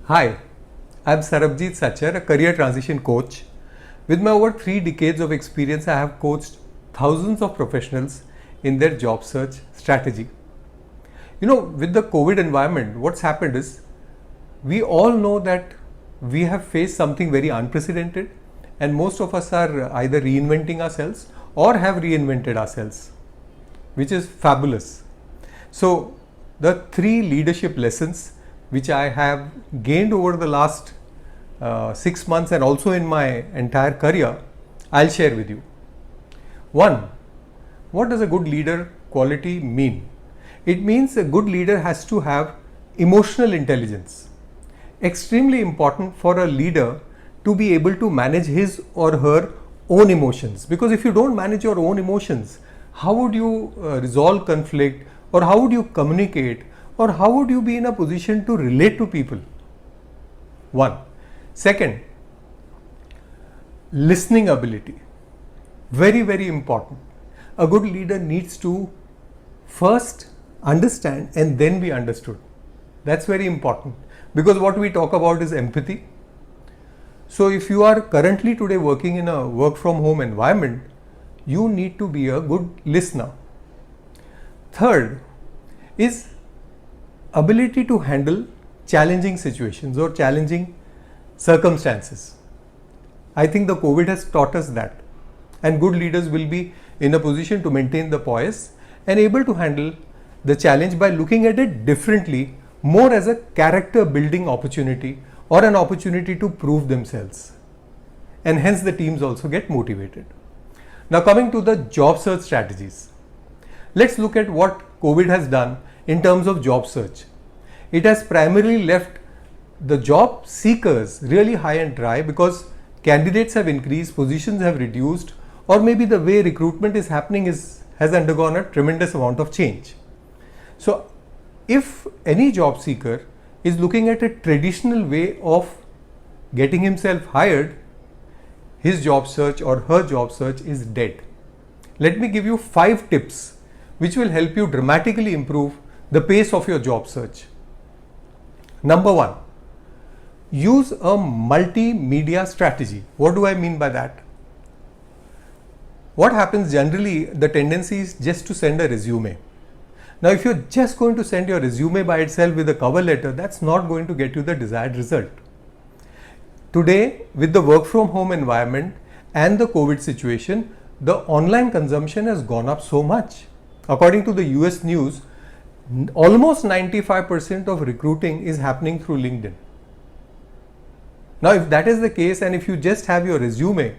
Hi, I'm Sarabjit Sachar, a career transition coach. With my over 3 decades of experience, I have coached thousands of professionals in their job search strategy. With the COVID environment, what's happened is we all know that we have faced something very unprecedented, and most of us are either reinventing ourselves or have reinvented ourselves, which is fabulous. So, the 3 leadership lessons which I have gained over the last 6 months and also in my entire career, I'll share with you. 1. What does a good leader quality mean? It means a good leader has to have emotional intelligence. Extremely important for a leader to be able to manage his or her own emotions, because if you don't manage your own emotions, how would you resolve conflict, or how would you communicate, or how would you be in a position to relate to people? 1. Second, listening ability. Very, very important. A good leader needs to first understand and then be understood. That's very important, because what we talk about is empathy. So if you are currently today working in a work from home environment, you need to be a good listener. Third is ability to handle challenging situations or challenging circumstances. I think the COVID has taught us that, and good leaders will be in a position to maintain the poise and able to handle the challenge by looking at it differently, more as a character building opportunity or an opportunity to prove themselves, and hence the teams also get motivated. Now, coming to the job search strategies, let's look at what COVID has done in terms of job search. It has primarily left the job seekers really high and dry, because candidates have increased, positions have reduced, or maybe the way recruitment is happening has undergone a tremendous amount of change. So if any job seeker is looking at a traditional way of getting himself hired, his job search or her job search is dead. Let me give you 5 tips which will help you dramatically improve the pace of your job search. Number 1, use a multimedia strategy. What do I mean by that? What happens generally, the tendency is just to send a resume. Now, if you're just going to send your resume by itself with a cover letter, that's not going to get you the desired result. Today, with the work from home environment and the COVID situation, the online consumption has gone up so much. According to the US News, almost 95% of recruiting is happening through LinkedIn. Now, if that is the case, and if you just have your resume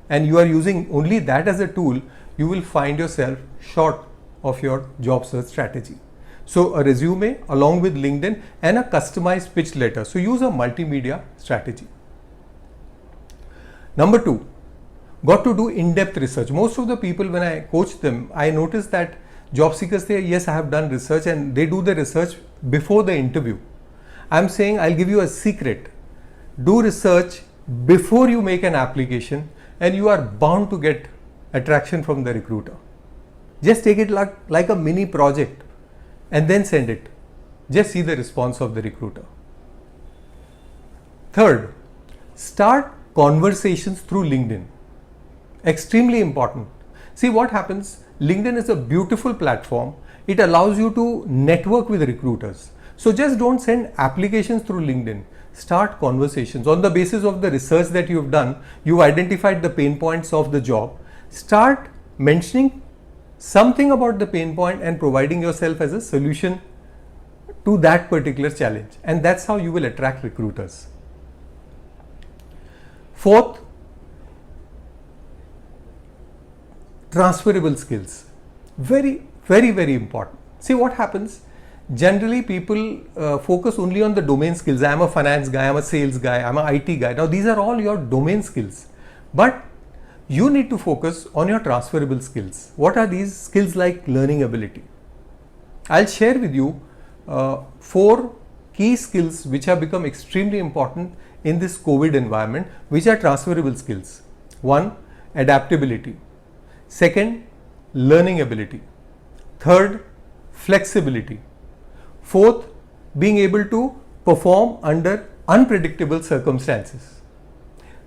and you are using only that as a tool, you will find yourself short of your job search strategy. So a resume along with LinkedIn and a customized pitch letter. So use a multimedia strategy. Number 2, got to do in-depth research. Most of the people, when I coach them, I notice that job seekers say, yes, I have done research, and they do the research before the interview. I'm saying, I'll give you a secret. Do research before you make an application, and you are bound to get attraction from the recruiter. Just take it like a mini project and then send it. Just see the response of the recruiter. Third, start conversations through LinkedIn. Extremely important. See what happens, LinkedIn is a beautiful platform. It allows you to network with recruiters. So just don't send applications through LinkedIn. Start conversations. On the basis of the research that you've done, you've identified the pain points of the job. Start mentioning something about the pain point and providing yourself as a solution to that particular challenge. And that's how you will attract recruiters. Fourth, transferable skills. Very, very, very important. See what happens. Generally, people focus only on the domain skills. I am a finance guy, I am a sales guy, I am an IT guy. Now, these are all your domain skills. But you need to focus on your transferable skills. What are these skills? Like learning ability. I'll share with you 4 key skills which have become extremely important in this COVID environment, which are transferable skills. 1, adaptability. Second, learning ability. Third, flexibility. Fourth, being able to perform under unpredictable circumstances.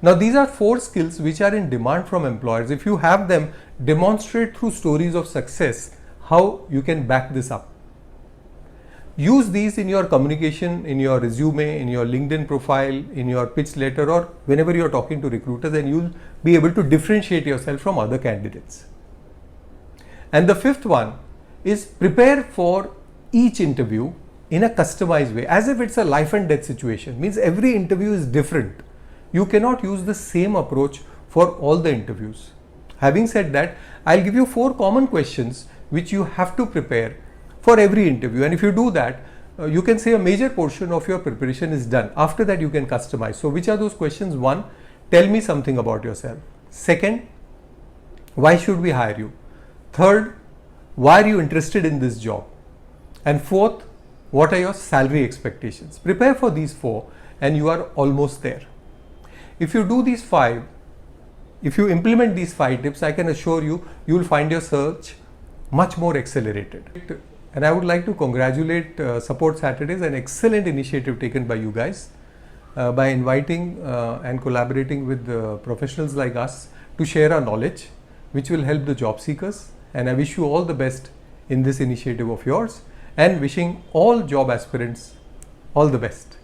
Now, these are 4 skills which are in demand from employers. If you have them, demonstrate through stories of success how you can back this up. Use these in your communication, in your resume, in your LinkedIn profile, in your pitch letter, or whenever you're talking to recruiters, and you'll be able to differentiate yourself from other candidates. And the 5th one is prepare for each interview in a customized way, as if it's a life and death situation. Means every interview is different. You cannot use the same approach for all the interviews. Having said that, I'll give you 4 common questions which you have to prepare for every interview, and if you do that, you can say a major portion of your preparation is done. After that, you can customize. So which are those questions? 1, tell me something about yourself. 2nd, why should we hire you? 3rd, why are you interested in this job? And 4th, what are your salary expectations? Prepare for these 4 and you are almost there. If you do these 5, if you implement these 5 tips, I can assure you, you will find your search much more accelerated. And I would like to congratulate Support Saturdays, an excellent initiative taken by you guys by inviting and collaborating with professionals like us to share our knowledge, which will help the job seekers. And I wish you all the best in this initiative of yours, and wishing all job aspirants all the best.